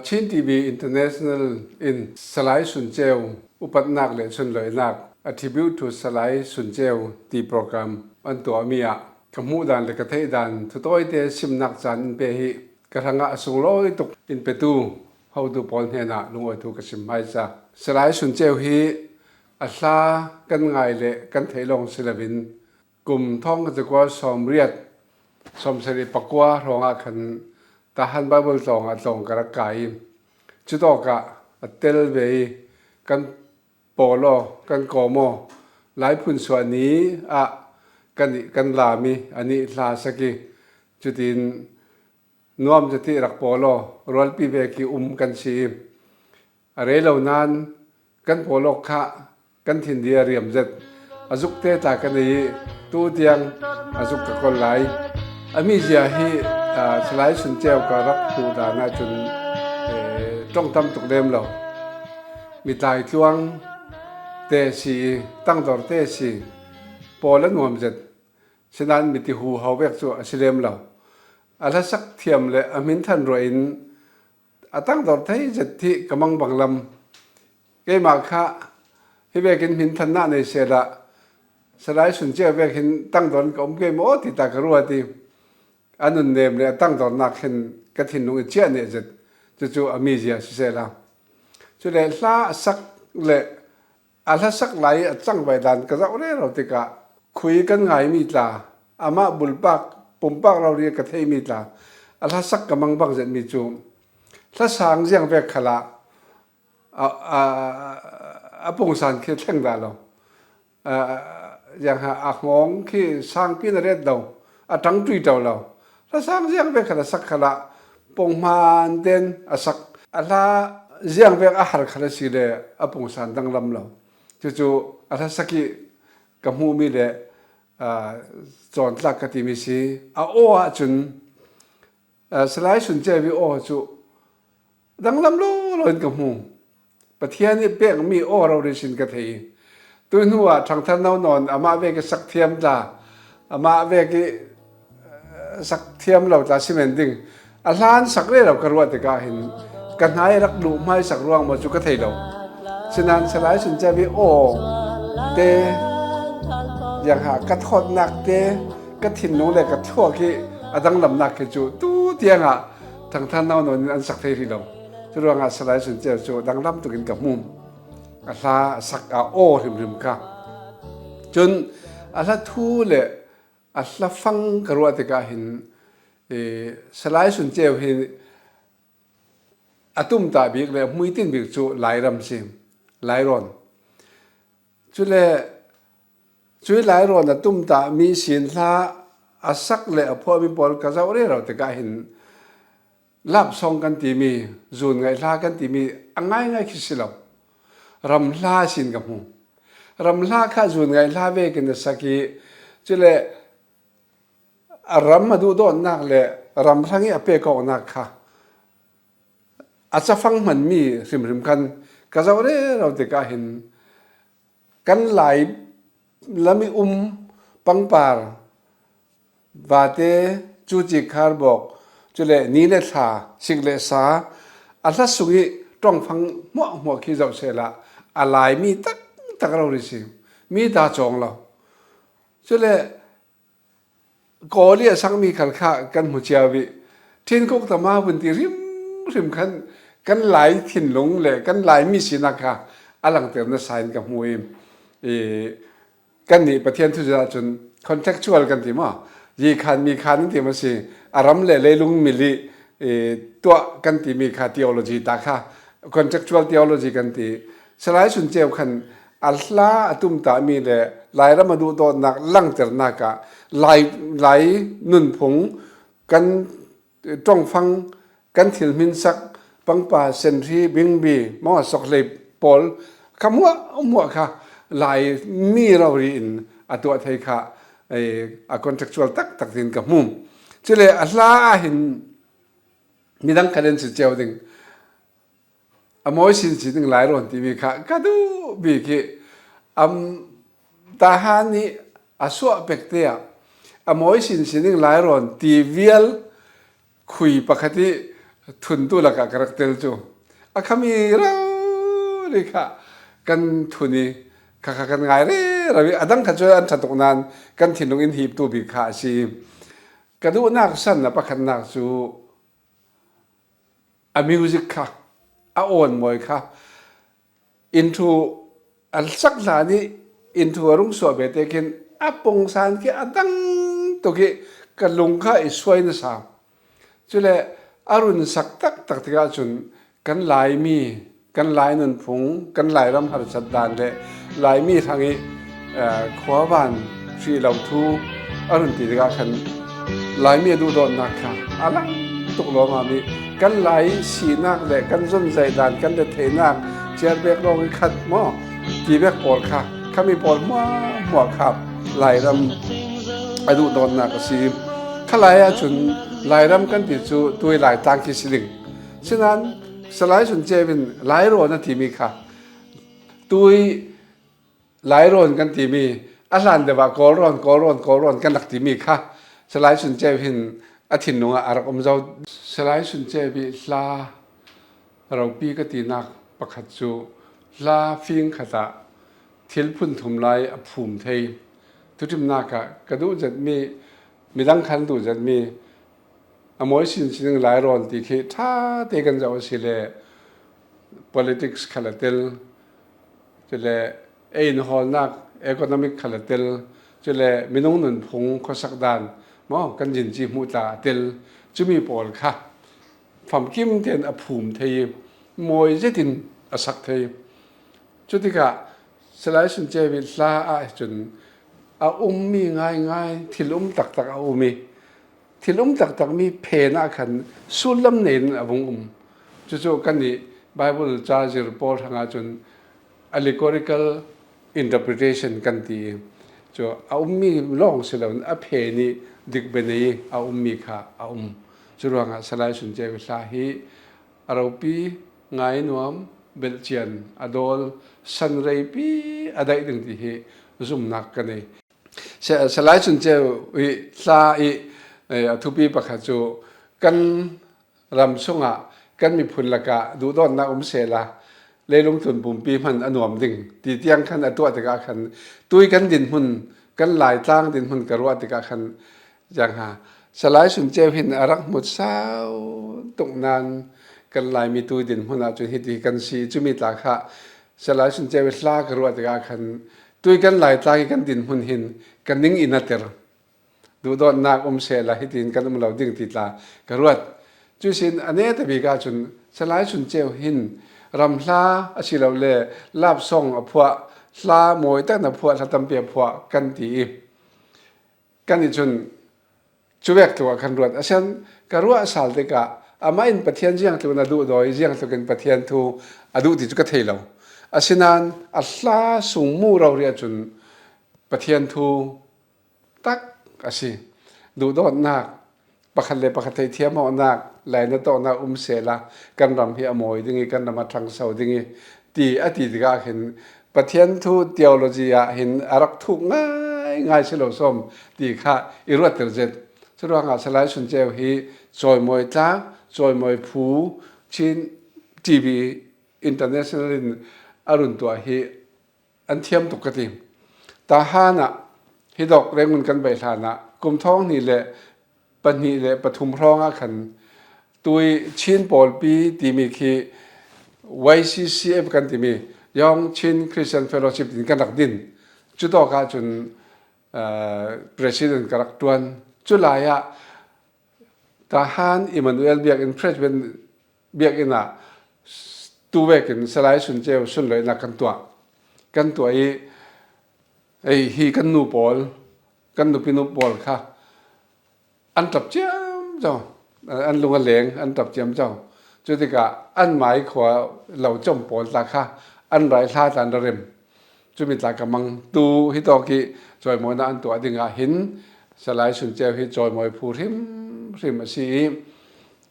ชินทีวีอินเตอร์เนชั่นแนลอินสไลด์สุนเจลอุปนักเลสุนเลยนัก attribute to สไลด์สุนเจลตีโปรแกรมอันตัวมีอะขมูดันเลกเทดันทุกตัวเตสิมนักจันเปหิกระทั่งสุงโลยตุกอินเปตูเขาดูปอนเฮนะลุงอตุกสิมไม่จ้าสไลด์สุนเจลฮีอัลลากันไงเลกันเทลงศิลปินกลุ่มท่องกันจะกว่าสมเรียดสมสริปกว่ารองอาคันtahan Bible tong atong karakai chuto ka tel ve kan polo kan komo lai phun swani a kan lami ani la saki chutin nuam jati rak polo rol pi ve ki kan si are lo nan kan polo kha kan thin dia riam zet azuk te ta kan ni tu tiang azuk ka kon lai ami zia hiสไลด์สุนเจลก็รักดูดานาจนต้องทำตุกเดิมเรามีตายทวงเตสีตั้งต่อเตสีพอแล้วหน่วมเสร็จฉะนั้นมีที่หูเขาเวกตัวสิเลมเราอะไรสักเทียมเลยอามินท่านรวยน์ตั้งต่อเตเจ็ดที่กำลังบังลำเกี่ยมาค่ะให้เวกินมินท่านหน้าในเสละสไลด์สุนเจลเวกินตั้งต่อก็ไม่โม้ที่ตากรัวที่อันนั้นเนมเลยตั้งตอนนักเห็นกระถิ่นนุ่งเชี่ยเนี่ยจะจู่อเมริกาสิเสละจุดเล่าสักเล่อะไรสักไหลจังไปดันก็จะเอาเรื่องเราติกะคุยกันไงมีตาอามาบุลปักปุ่มปักเราเรียกกระเทยมีตาอะไรสักกำลังบังเจ็ดมีจู่ถ้าสางเสียงเวกขละปุ่งสันคือแท่งดาเราอย่างหาอักมองที่สร้างพินาเรศเราตั้งจุยเราถ้าสร้างเสียงเวกขละสักขละปงมันเด่นสักอะไรเสียงเวกอาหารขละสิเลปุ่งสันตั้งลำเราจู่ๆอะไรสักที่กำหูมีเลจอนลักกติมิสีโอ้จุนสไลด์สุนเจวิโอจู่ดังลำโลเราเห็นกำหูประเทศนี้เปียกมีโอเราได้สินกะทีตัวหัวทางท่านนอนอามาเวกสักเทียมจ้าอามาเวกสักเทียมเราจะซีเมนติ้งล้านสักเรื่องเรากระวัติกาเห็นกันหายรักดูไม่สักร่วงมาจุกเทยเราฉะนั้นสลายสุนเจวิโอเตอย่างหากระทอดหนักเตกระถิ่นนู้นเลยกระทั่วขี้ดังลำหนักจู่ตู้เตียงทางท่านนอนอันสักเทยเราจะรวงสลายสุนเจจู่ดังลำตุกินกับมุมลาสักโอริมค่ะจนลาทูเลยลาฟังกระวัติกาเห็นสลายสุนเจวเห็นตุ้มตาบิกเลยมุ้ยตินบิกจู่หลายรำซิมหลายรอนจุเลยช่วยหลายรอนตุ้มตามีสินลาสักเลยพอมีบอลกระเจ้าเรื่องเราติกาเห็นลับซองกันตีมีจูนไงลากันตีมีง่ายง่ายคิดสิเรารำลาสินกับหูรำลาข้าจูนไงลาเวกันสักทีจุเลยรำมาดูโดนนักเลยรำทั้งนี้เปกอนักค่ะอาจจะฟังมันมีริมกันก็จะเราติกาเห็นกันหลายแล้วมีปังปาร์บาเตจูจิคาร์บอกจุเลยนี่เลสาสิกเลสาอาจจะสุกิต้องฟังมัวขี้เจ้าเสละอะไรมีตักเราดิสิมีตาจองเราจุเลยก่อเรียสังมีขันข้ากันหัวเจียวิทิ้งกุกตมาบุญตีริมกันหลายถิ่นหลงเลยกันหลายมีสินักค่ะอลังเติมนักสายกับมวยกันนี่ประเทศทุจริตจนคอนเทกชวลกันที่มั้งยีคันมีคันที่มันสิอารมณ์เลยลุงมิลีตัวกันที่มีค่า theology ตาค่ะคอนเทกชวล theology กันที่สลายสุนเจียวคันอัลลาตุ้มตามีเลยหลายเรามาดูตอนนักลังเจรนักะหลายนุ่นผงกันจ้องฟังกันถิ่นมินสักปังป่าเซนทรีบิงบีมอสกเลปอลคำว่ามัวค่ะหลายมีเราเรียนตัวไทยค่ะคอนเทกชวลตักถิ่นกับมุมเฉลี่ยอัลลาเห็นมีดังคะแนนสุดเจ้าดึงมวยสินสิดึงหลายรอนที่มีค่ะก็ดูบีกิทหารนี่สัวเป็กเตียมวยสินดึงหลายรอนที่เวียลคุยปกติ ทุนตัวละกะกระเตลจูอาคามีเราเลยค่ะกันทุนีค่ะกันไงเร่เราอดังขัดจวนอันถัดตกนานกันถิ่นลงอินหีบตัวบิขาชีกระดูนักสั้นนะประคันนักจูa music ค่ะอาโอนมวยค่ะ into อันสักหลานี้ into รุ่งสวบเตกินอาปงสานที่อดังตัวกี้กันลงค่ะอีสวยนะสามจุเลอารุณสักตักที่อาจุนกันลายมีกันลายนันพงกันลายรำหาสัดดานเลลายมีทางนี้ขวาบานที่เราทูอารุณตีกาขันลายมีดูโดนนักค่ะอาลังตุกลมามีกันลายสีนักเลยกันจนใจดานกันเดเทนักเชียร์เบกลงขัดหม้อกีเบกปอดค่ะข้ามีปอดหม้อครับลายรำดูโดนนักสีข้าลายจุนลายรำกันติดจูตัวลายต่างที่สิงฉะนั้นสลายสุนเจเป็นหลายโรนที่มีค่ะตัวหลายโรนกันที่มีอาลันเดว่ากอรอนกันหลักที่มีค่ะสลายสุนเจเป็นอาทิตย์หนึ่งอารักอมเจ้าสลายสุนเจเป็นลาเราปีกตีนักประคัตจูลาฟิงขตาทิลพุนทุมไลภูมิเทยทุกทิมนักกระดูจัดมีดังขันดูจัดมีอมวยสินหลายโรนที่คือถ้าเตกันจะเอาสิเล politics ขลัดเตลจะเลเอ็นฮอลนัก economic ขลัดเตลจะเลมีน้องหนุนพงข้อสักดานมอกันยินจีมูตาเตลจะมีปอลค่ะฝั่งคิมเทียนอภูมิเทียมวยเจตินอสักเทียจุดที่กะสลายสุนเจวิลาจนอามีง่ายที่ลุมตักอามีที่ลุมตักมีเพนักขันสุลมเนินอวงจู่ๆกันนี่ไบเบิลจาร์จรีพอร์ตหางจน allegorical interpretation กันตีจู่อามีลองสิลาวเพนี่ดิกเบเนีอามีค่ะจู่ว่างสลายสุนเจวิลาฮีเราปีง่ายนวมเบลเจียนอดอลสันเรปีอะไรดึงที่ฮีซุ่มนักกันนี่สลายสุนเจวิลาฮีทุบีประคัจูกันรำส่งกันมีพุนละกะดูดอนนักเสลาเลยลงทุนปุ่มปีมันอนวมดิ่งตีเตียงขันตัวติกาขันตุยกันดินหุ่นกันหลายจ้างดินหุ่นกระวัติกาขันอย่างหาสลายสุนเจวินอารักหมดเศร้าตกนานกันหลายมีตุยดินหุ่นอาจจะหิติกันสีจุมีตาค่ะสลายสุนเจวิลากระวัติกาขันตุยกันหลายจ้างกันดินหุ่นหินกันนิ่งอินาเตอร์ดูดอนนักเสลาหิตินกันเราดิ่งติดลากระวัดจุสินอันนี้แต่บีกาจุนสลายสุนเจวหินรำลาอาศิลาเล่ลาบส่งอภัวลามวยตั้งแต่พัวทัตมเปียพัวกันตีกันอีจุนจุเวกตัวขันรวดอาเช่นกรัวสาลติกาอามาอินปะเทียนเจียงตัวนาดูโดยเจียงตัวกันปะเทียนทูอดูติจุกเทลาอาเช่นนั้นอัลลาสุงมูเราเรียจุนปะเทียนทูตักอาศิดูโดนนักประคันเลประคันเทียมเอานักหลายนัดต่อนักเสลากันรำเฮียมวยดิ้งกันรำมาทางเสาดิ้งตีอดีตก็เห็นปะเทียนทูเทโอโลจีเห็นอารักทุกง่ายเฉลสมตีข้าอิรัตเตอร์เจ็ดสุดว่างสลายสุนเจวฮีจอยมวยจ้าจอยมวยผูชินทีวีอินเตอร์เนชั่นแนลอารุณตัวฮีอันเทียมตุกติตาฮานะฮิดอกเร่งมันกันไปฐานะกลุ่มท้องนี่แหละปนีเลปฐุมพร้องขันตุยชินปอลปีตีมีคี YCCF กันตีมียองชินคริสเตียนเฟโลชิพดินกันหลักดินจุดต่อการจนPresident กักตัวนจุลายะทหารอิมมานูเอลเบียกอินเพรสเป็นเบียกอินะตัวเวกินสลายสุนเจวสุนเลยนักกันตัวไอฮีกันนูปอลกันนูปินูปอลค่ะอันตับเจียมเจ้าอันลงเหลงอันตับเจียมเจ้าจุดที่กะอันหมายขวาเหล่าจมปอลตาค่ะอันไรท่าตันเริมจุดมีตากำมังตูฮิตอกิจอยมวยนั่นตัวดิ่งหินสลายสุนเจวฮิจอยมวยผู้ริมสี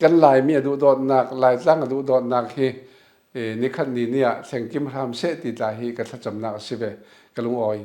กันลายมีดูดอนนักลายตั้งดูดอนนักฮีนิคันนี้เนี่ยเสียงกิมทำเสติตาฮีกัทจำนักสิเบกลุงออย